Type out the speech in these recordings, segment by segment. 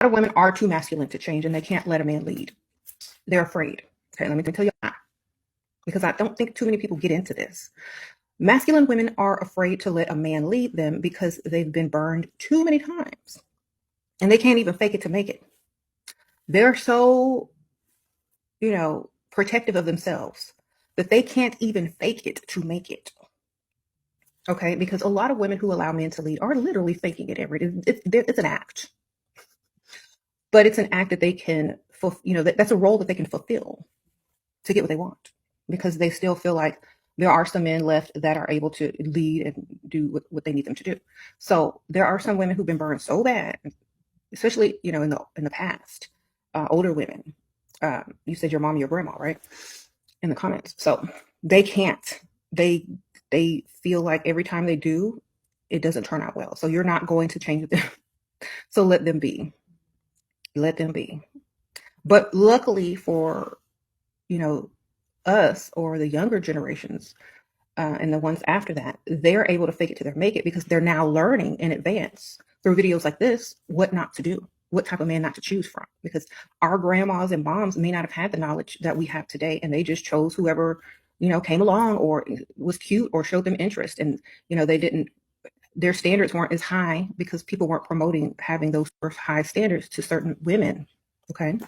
A lot of women are too masculine to change and they can't let a man lead. They're afraid. Okay, let me tell you why. Because I don't think too many people get into this. Masculine women are afraid to let a man lead them because they've been burned too many times and they can't even fake it to make it. They're so, protective of themselves that they can't even fake it to make it. Okay, because a lot of women who allow men to lead are literally faking it every day. It's an act, but it's an act that they can, that's a role that they can fulfill to get what they want because they still feel like there are some men left that are able to lead and do what they need them to do. So there are some women who've been burned so bad, especially in the past, older women. You said your mom, your grandma, right? In the comments. So they can't. They feel like every time they do, it doesn't turn out well. So you're not going to change them. So let them be. Let them be. But luckily for us or the younger generations and the ones after that, they're able to fake it till they make it because they're now learning in advance through videos like this what not to do, what type of man not to choose from. Because our grandmas and moms may not have had the knowledge that we have today, and they just chose whoever came along or was cute or showed them interest, and they didn't. Their standards weren't as high because people weren't promoting having those high standards to certain women. Okay.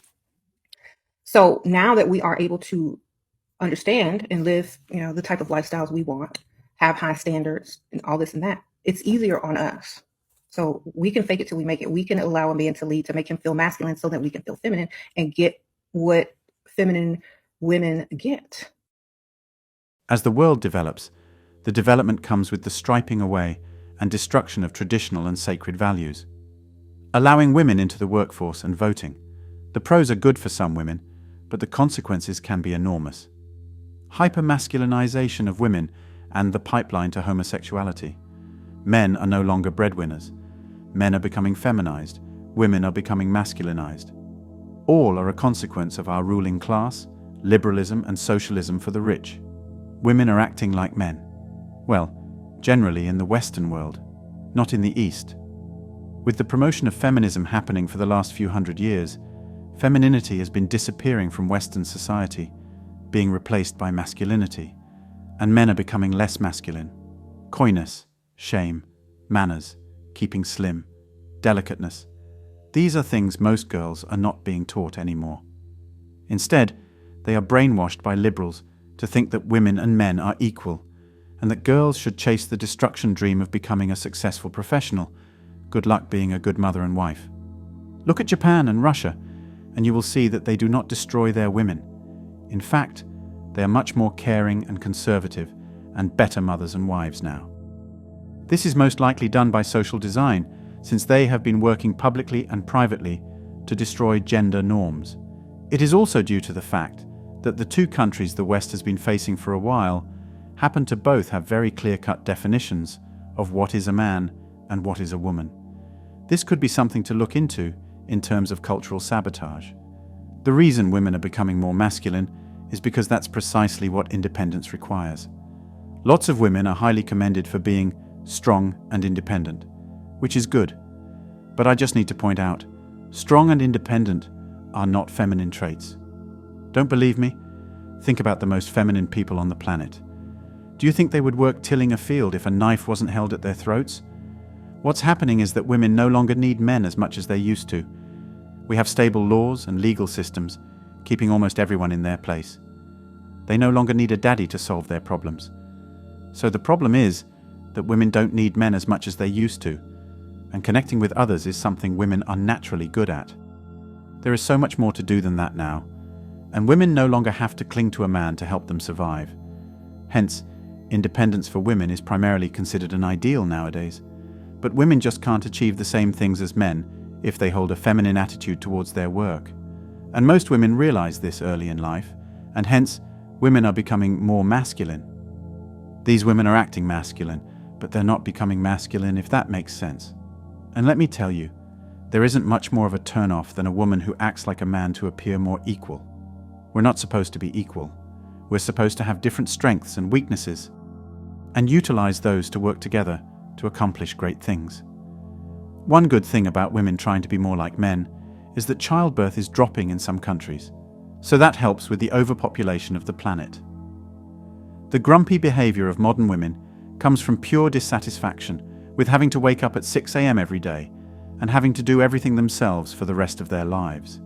So now that we are able to understand and live, the type of lifestyles we want, have high standards and all this and that, it's easier on us. So we can fake it till we make it. We can allow a man to lead to make him feel masculine so that we can feel feminine and get what feminine women get. As the world develops, the development comes with the striping away and destruction of traditional and sacred values. Allowing women into the workforce and voting. The pros are good for some women, but the consequences can be enormous. Hypermasculinization of women and the pipeline to homosexuality. Men are no longer breadwinners. Men are becoming feminized. Women are becoming masculinized. All are a consequence of our ruling class, liberalism and socialism for the rich. Women are acting like men. Well, generally in the Western world, not in the East. With the promotion of feminism happening for the last few hundred years, femininity has been disappearing from Western society, being replaced by masculinity, and men are becoming less masculine. Coyness, shame, manners, keeping slim, delicateness. These are things most girls are not being taught anymore. Instead, they are brainwashed by liberals to think that women and men are equal, and that girls should chase the destruction dream of becoming a successful professional. Good luck being a good mother and wife. Look at Japan and Russia, and you will see that they do not destroy their women. In fact, they are much more caring and conservative and better mothers and wives now. This is most likely done by social design, since they have been working publicly and privately to destroy gender norms. It is also due to the fact that the two countries the West has been facing for a while happen to both have very clear-cut definitions of what is a man and what is a woman. This could be something to look into in terms of cultural sabotage. The reason women are becoming more masculine is because that's precisely what independence requires. Lots of women are highly commended for being strong and independent, which is good. But I just need to point out, strong and independent are not feminine traits. Don't believe me? Think about the most feminine people on the planet. Do you think they would work tilling a field if a knife wasn't held at their throats? What's happening is that women no longer need men as much as they used to. We have stable laws and legal systems, keeping almost everyone in their place. They no longer need a daddy to solve their problems. So the problem is that women don't need men as much as they used to, and connecting with others is something women are naturally good at. There is so much more to do than that now, and women no longer have to cling to a man to help them survive. Hence, independence for women is primarily considered an ideal nowadays, but women just can't achieve the same things as men if they hold a feminine attitude towards their work. And most women realize this early in life, and hence, women are becoming more masculine. These women are acting masculine, but they're not becoming masculine, if that makes sense. And let me tell you, there isn't much more of a turn-off than a woman who acts like a man to appear more equal. We're not supposed to be equal. We're supposed to have different strengths and weaknesses, and utilize those to work together to accomplish great things. One good thing about women trying to be more like men is that childbirth is dropping in some countries, so that helps with the overpopulation of the planet. The grumpy behavior of modern women comes from pure dissatisfaction with having to wake up at 6 a.m. every day and having to do everything themselves for the rest of their lives.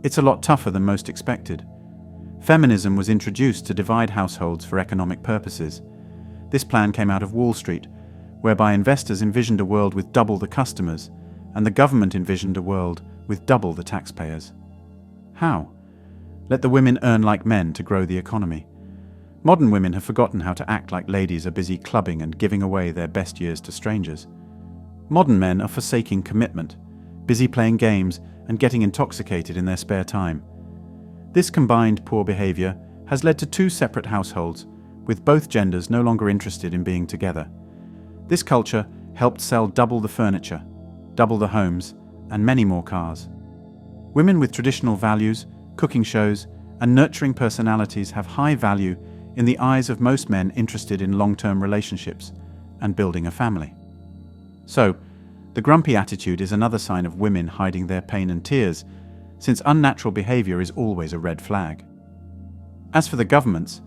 It's a lot tougher than most expected. Feminism was introduced to divide households for economic purposes. This plan came out of Wall Street, whereby investors envisioned a world with double the customers, and the government envisioned a world with double the taxpayers. How? Let the women earn like men to grow the economy. Modern women have forgotten how to act like ladies are busy clubbing and giving away their best years to strangers. Modern men are forsaking commitment, busy playing games and getting intoxicated in their spare time. This combined poor behavior has led to 2 separate households, with both genders no longer interested in being together. This culture helped sell double the furniture, double the homes, and many more cars. Women with traditional values, cooking shows, and nurturing personalities have high value in the eyes of most men interested in long-term relationships and building a family. So, the grumpy attitude is another sign of women hiding their pain and tears, since unnatural behavior is always a red flag. As for the governments,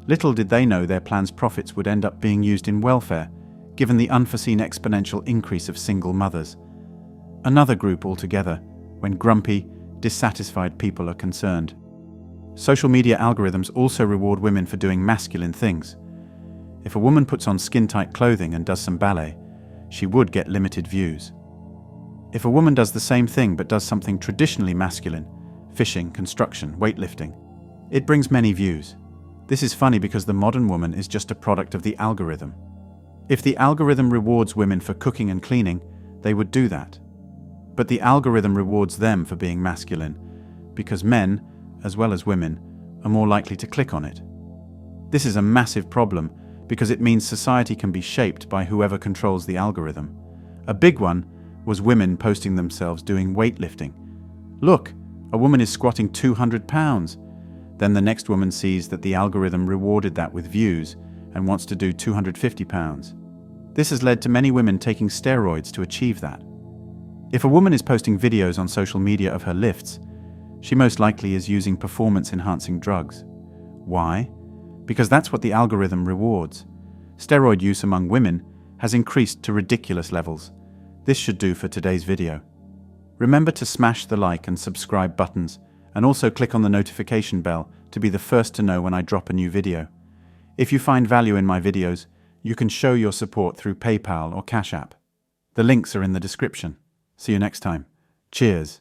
little did they know their plan's profits would end up being used in welfare, given the unforeseen exponential increase of single mothers. Another group altogether, when grumpy, dissatisfied people are concerned. Social media algorithms also reward women for doing masculine things. If a woman puts on skin-tight clothing and does some ballet, she would get limited views. If a woman does the same thing but does something traditionally masculine, fishing, construction, weightlifting, it brings many views. This is funny because the modern woman is just a product of the algorithm. If the algorithm rewards women for cooking and cleaning, they would do that. But the algorithm rewards them for being masculine, because men, as well as women, are more likely to click on it. This is a massive problem because it means society can be shaped by whoever controls the algorithm. A big one was women posting themselves doing weightlifting. Look, a woman is squatting 200 pounds. Then the next woman sees that the algorithm rewarded that with views and wants to do 250 pounds. This has led to many women taking steroids to achieve that. If a woman is posting videos on social media of her lifts, she most likely is using performance-enhancing drugs. Why? Because that's what the algorithm rewards. Steroid use among women has increased to ridiculous levels. This should do for today's video. Remember to smash the like and subscribe buttons, and also click on the notification bell to be the first to know when I drop a new video. If you find value in my videos, you can show your support through PayPal or Cash App. The links are in the description. See you next time. Cheers.